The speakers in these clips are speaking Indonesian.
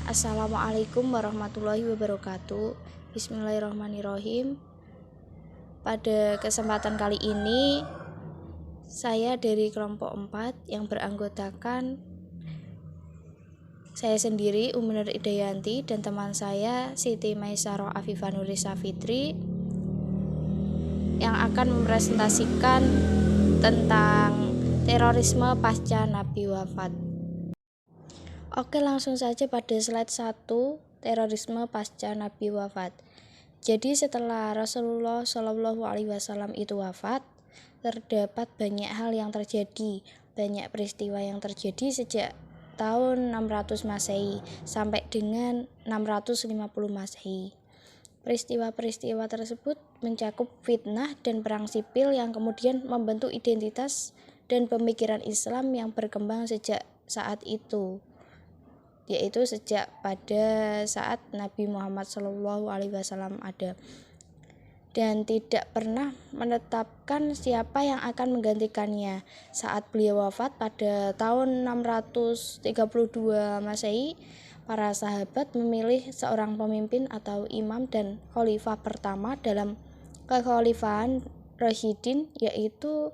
Assalamualaikum warahmatullahi wabarakatuh. Bismillahirrahmanirrahim. Pada kesempatan kali ini, saya dari kelompok 4 yang beranggotakan saya sendiri, Umi Nur Idayanti, dan teman saya Siti Maisaroh Afifah Nurisa Fitri yang akan mempresentasikan tentang terorisme pasca Nabi wafat. Oke, langsung saja pada slide 1, terorisme pasca Nabi wafat. Jadi setelah Rasulullah SAW itu wafat, terdapat banyak hal yang terjadi, banyak peristiwa yang terjadi sejak tahun 600 Masehi sampai dengan 650 Masehi. Peristiwa-peristiwa tersebut mencakup fitnah dan perang sipil yang kemudian membentuk identitas dan pemikiran Islam yang berkembang sejak saat itu, yaitu sejak pada saat Nabi Muhammad SAW ada, dan tidak pernah menetapkan siapa yang akan menggantikannya. Saat beliau wafat pada tahun 632 Masehi, para sahabat memilih seorang pemimpin atau imam dan khalifah pertama dalam kekhalifahan Rasyidin, yaitu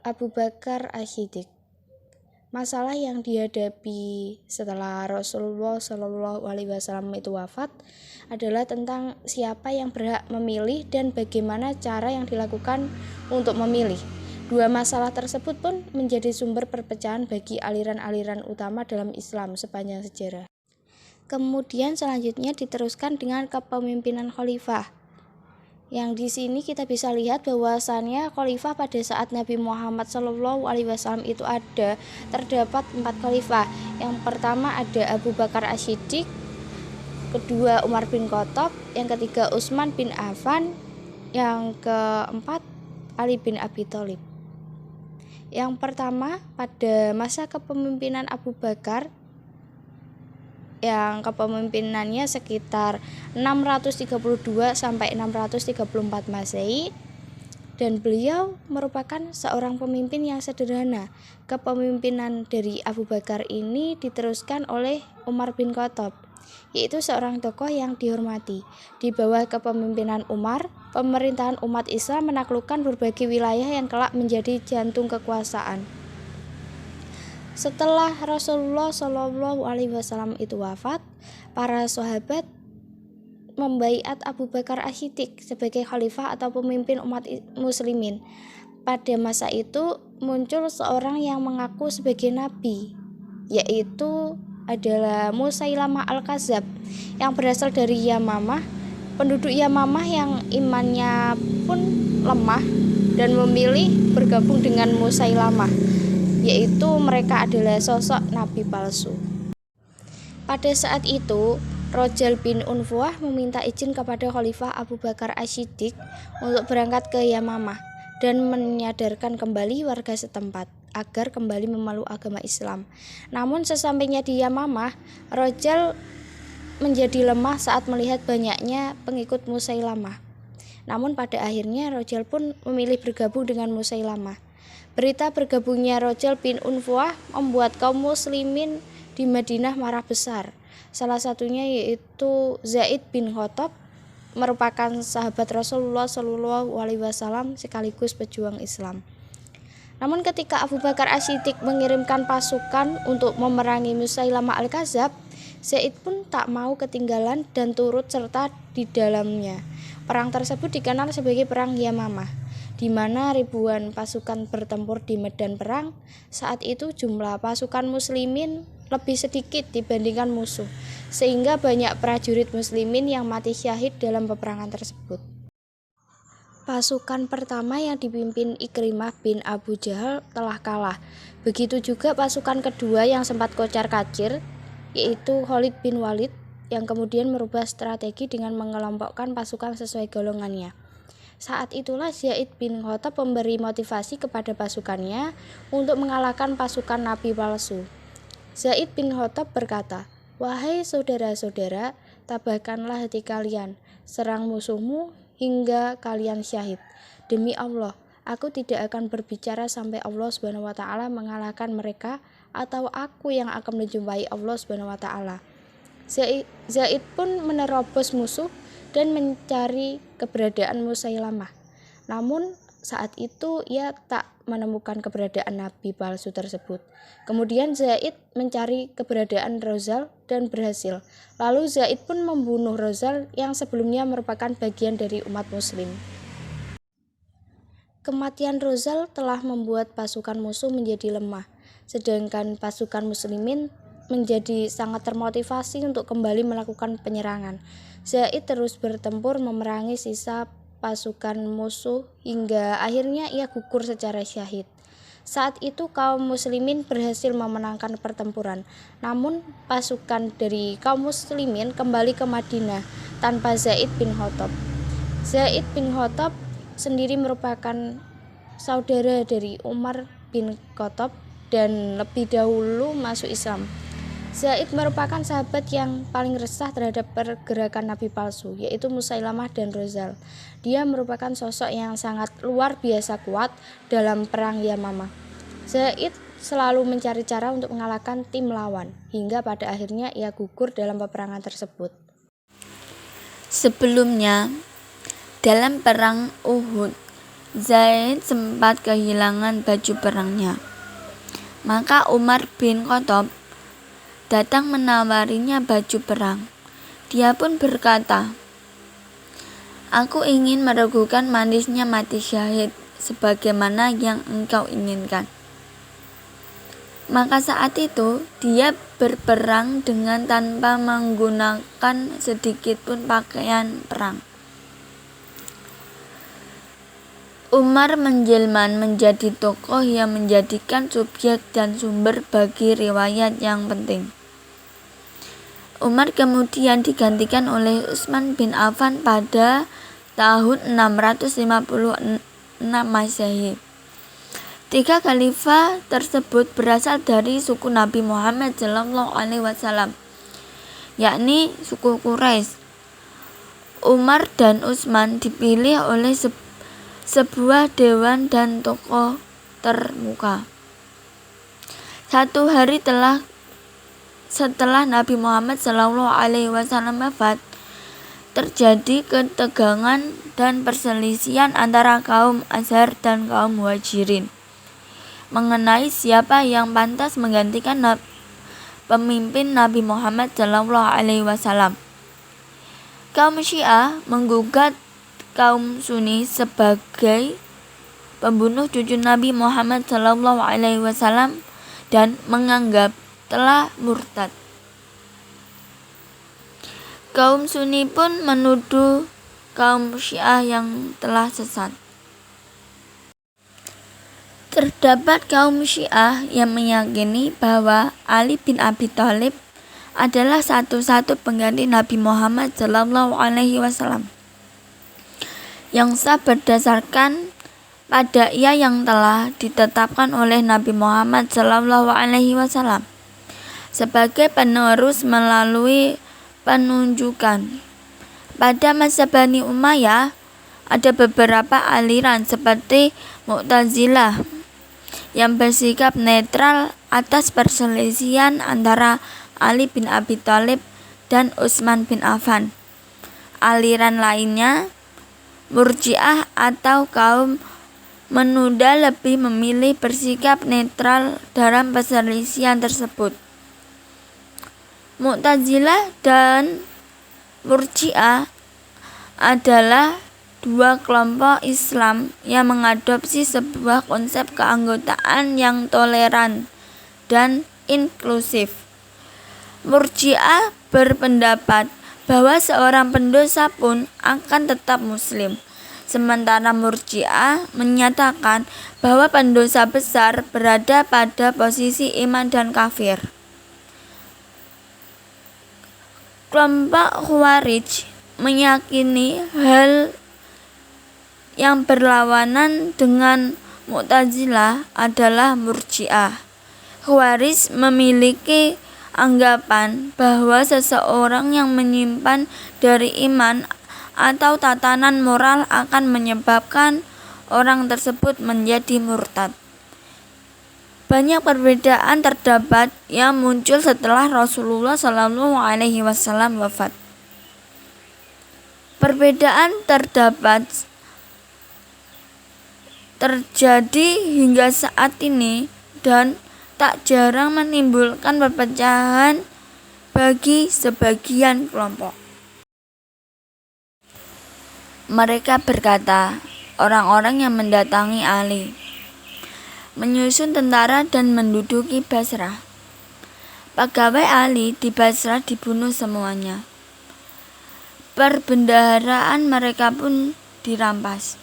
Abu Bakar As-Siddiq. Masalah yang dihadapi setelah Rasulullah SAW itu wafat adalah tentang siapa yang berhak memilih dan bagaimana cara yang dilakukan untuk memilih. Dua masalah tersebut pun menjadi sumber perpecahan bagi aliran-aliran utama dalam Islam sepanjang sejarah. Kemudian selanjutnya diteruskan dengan kepemimpinan khalifah. Yang di sini kita bisa lihat bahwasannya khalifah pada saat Nabi Muhammad SAW itu ada, terdapat 4 khalifah. Yang pertama ada Abu Bakar As-Siddiq, kedua Umar bin Khattab, yang ketiga Utsman bin Affan, yang keempat Ali bin Abi Thalib. Yang pertama pada masa kepemimpinan Abu Bakar, yang kepemimpinannya sekitar 632 sampai 634 Masehi, dan beliau merupakan seorang pemimpin yang sederhana. Kepemimpinan dari Abu Bakar ini diteruskan oleh Umar bin Khattab, yaitu seorang tokoh yang dihormati. Di bawah kepemimpinan Umar, pemerintahan umat Islam menaklukkan berbagai wilayah yang kelak menjadi jantung kekuasaan. Setelah Rasulullah SAW itu wafat, para sahabat membaiat Abu Bakar As-Siddiq sebagai khalifah atau pemimpin umat muslimin. Pada masa itu muncul seorang yang mengaku sebagai nabi, yaitu adalah Musailamah Al-Kadzab yang berasal dari Yamamah. Penduduk Yamamah yang imannya pun lemah dan memilih bergabung dengan Musailamah, yaitu mereka adalah sosok nabi palsu. Pada saat itu, Rojal bin Unfuah meminta izin kepada Khalifah Abu Bakar As-Siddiq untuk berangkat ke Yamamah dan menyadarkan kembali warga setempat agar kembali memeluk agama Islam. Namun sesampainya di Yamamah, Rojal menjadi lemah saat melihat banyaknya pengikut Musailamah. Namun pada akhirnya Rojal pun memilih bergabung dengan Musailamah. Berita bergabungnya Rojal bin Unfuah membuat kaum muslimin di Madinah marah besar. Salah satunya yaitu Zaid bin Khattab, merupakan sahabat Rasulullah SAW sekaligus pejuang Islam. Namun ketika Abu Bakar As-Siddiq mengirimkan pasukan untuk memerangi Musailamah Al-Kadzab, Zaid pun tak mau ketinggalan dan turut serta di dalamnya. Perang tersebut dikenal sebagai Perang Yamamah, di mana ribuan pasukan bertempur di medan perang. Saat itu jumlah pasukan muslimin lebih sedikit dibandingkan musuh, sehingga banyak prajurit muslimin yang mati syahid dalam peperangan tersebut. Pasukan pertama yang dipimpin Ikrimah bin Abu Jahal telah kalah. Begitu juga pasukan kedua yang sempat kocar-kacir, yaitu Khalid bin Walid, yang kemudian merubah strategi dengan mengelompokkan pasukan sesuai golongannya. Saat itulah Zaid bin Khattab memberi motivasi kepada pasukannya untuk mengalahkan pasukan nabi palsu. Zaid bin Khattab berkata, "Wahai saudara-saudara, tabahkanlah hati kalian, serang musuhmu hingga kalian syahid. Demi Allah, aku tidak akan berbicara sampai Allah SWT mengalahkan mereka, atau aku yang akan menjumpai Allah SWT." Zaid pun menerobos musuh dan mencari keberadaan Musailamah. Namun saat itu ia tak menemukan keberadaan nabi palsu tersebut. Kemudian Zaid mencari keberadaan Rozal dan berhasil. Lalu Zaid pun membunuh Rozal yang sebelumnya merupakan bagian dari umat muslim. Kematian Rozal telah membuat pasukan musuh menjadi lemah, sedangkan pasukan muslimin menjadi sangat termotivasi untuk kembali melakukan penyerangan. Zaid terus bertempur memerangi sisa pasukan musuh hingga akhirnya ia gugur secara syahid. Saat itu kaum muslimin berhasil memenangkan pertempuran, namun pasukan dari kaum muslimin kembali ke Madinah tanpa Zaid bin Khattab. Zaid bin Khattab sendiri merupakan saudara dari Umar bin Khattab dan lebih dahulu masuk Islam. Zaid merupakan sahabat yang paling resah terhadap pergerakan nabi palsu, yaitu Musailamah dan Rozal. Dia merupakan sosok yang sangat luar biasa kuat dalam perang Yamamah. Zaid selalu mencari cara untuk mengalahkan tim lawan, hingga pada akhirnya ia gugur dalam peperangan tersebut. Sebelumnya, dalam perang Uhud, Zaid sempat kehilangan baju perangnya. Maka Umar bin Khattab datang menawarinya baju perang. Dia pun berkata, "Aku ingin meragukan manisnya mati syahid sebagaimana yang engkau inginkan." Maka saat itu dia berperang dengan tanpa menggunakan sedikit pun pakaian perang. Umar menjelma menjadi tokoh yang menjadikan subjek dan sumber bagi riwayat yang penting. Umar kemudian digantikan oleh Utsman bin Affan pada tahun 656 Masehi. 3 khalifah tersebut berasal dari suku Nabi Muhammad SAW, yakni suku Quraisy. Umar dan Utsman dipilih oleh sebuah dewan dan tokoh termuka. 1 hari setelah Nabi Muhammad SAW wafat, terjadi ketegangan dan perselisihan antara kaum Ansar dan kaum Muhajirin mengenai siapa yang pantas menggantikan pemimpin Nabi Muhammad SAW. Kaum Syiah menggugat kaum Sunni sebagai pembunuh cucu Nabi Muhammad SAW dan menganggap telah murtad. Kaum Sunni pun menuduh kaum Syiah yang telah sesat. Terdapat kaum Syiah yang meyakini bahwa Ali bin Abi Thalib adalah satu-satu pengganti Nabi Muhammad SAW yang sah berdasarkan pada ia yang telah ditetapkan oleh Nabi Muhammad SAW sebagai penerus melalui penunjukan. Pada masa Bani Umayyah ada beberapa aliran seperti Mu'tazilah yang bersikap netral atas perselisihan antara Ali bin Abi Thalib dan Utsman bin Affan. Aliran lainnya, Murji'ah atau kaum menunda, lebih memilih bersikap netral dalam perselisihan tersebut. Mu'tazilah dan Murji'ah adalah 2 kelompok Islam yang mengadopsi sebuah konsep keanggotaan yang toleran dan inklusif. Murji'ah berpendapat bahwa seorang pendosa pun akan tetap muslim, sementara Murji'ah menyatakan bahwa pendosa besar berada pada posisi iman dan kafir. Kelompok Khawarij meyakini hal yang berlawanan dengan Mu'tazilah adalah Murji'ah. Khawarij memiliki anggapan bahwa seseorang yang menyimpan dari iman atau tatanan moral akan menyebabkan orang tersebut menjadi murtad. Banyak perbedaan terdapat yang muncul setelah Rasulullah SAW wafat. Perbedaan terjadi hingga saat ini dan tak jarang menimbulkan perpecahan bagi sebagian kelompok. Mereka berkata, orang-orang yang mendatangi Ali, menyusun tentara dan menduduki Basrah. Pegawai Ali di Basrah dibunuh semuanya. Perbendaharaan mereka pun dirampas.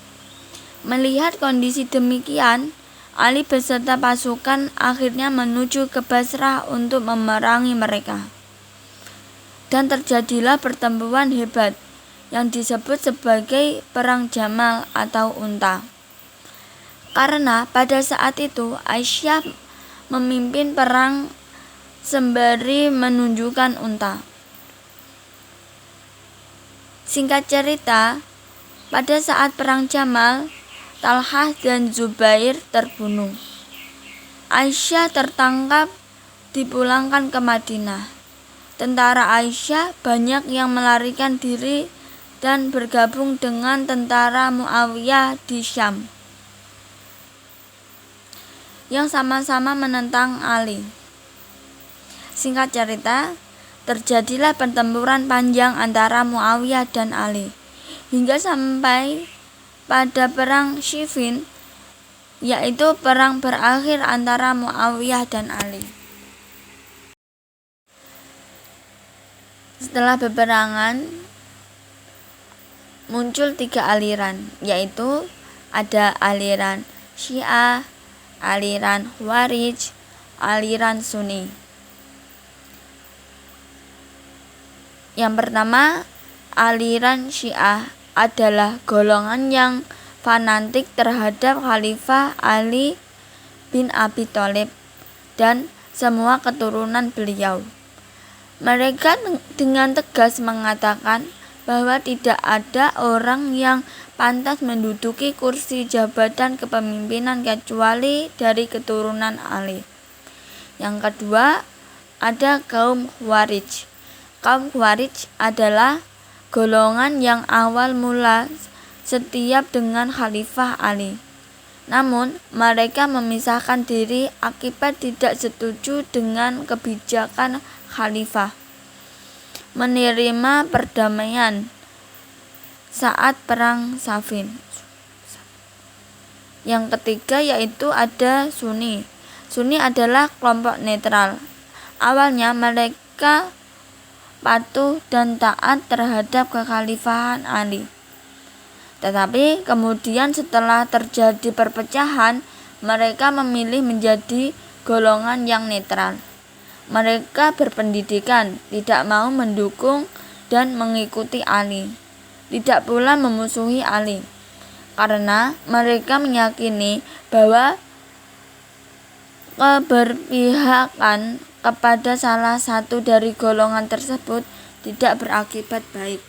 Melihat kondisi demikian, Ali beserta pasukan akhirnya menuju ke Basrah untuk memerangi mereka. Dan terjadilah pertempuran hebat yang disebut sebagai Perang Jamal atau Unta. Karena pada saat itu Aisyah memimpin perang sembari menunjukkan unta. Singkat cerita, pada saat Perang Jamal, Talhah dan Zubair terbunuh. Aisyah tertangkap, dipulangkan ke Madinah. Tentara Aisyah banyak yang melarikan diri dan bergabung dengan tentara Muawiyah di Syam, yang sama-sama menentang Ali. Singkat cerita, terjadilah pertempuran panjang antara Muawiyah dan Ali, hingga sampai pada perang Siffin, yaitu perang berakhir antara Muawiyah dan Ali. Setelah peperangan, muncul 3 aliran, yaitu ada aliran Syiah, aliran Khawarij, aliran Sunni. Yang pertama, aliran Syiah adalah golongan yang fanatik terhadap Khalifah Ali bin Abi Thalib dan semua keturunan beliau. Mereka dengan tegas mengatakan bahwa tidak ada orang yang pantas menduduki kursi jabatan kepemimpinan kecuali dari keturunan Ali. Yang kedua, ada kaum Khawarij. Kaum Khawarij adalah golongan yang awal mula setiap dengan Khalifah Ali. Namun, mereka memisahkan diri akibat tidak setuju dengan kebijakan Khalifah menerima perdamaian saat perang Siffin. Yang ketiga yaitu ada Sunni. Sunni adalah kelompok netral. Awalnya mereka patuh dan taat terhadap kekhalifahan Ali. Tetapi kemudian setelah terjadi perpecahan, mereka memilih menjadi golongan yang netral. Mereka berpendidikan, tidak mau mendukung dan mengikuti Ali, tidak pula memusuhi Ali, karena mereka meyakini bahwa keberpihakan kepada salah satu dari golongan tersebut tidak berakibat baik.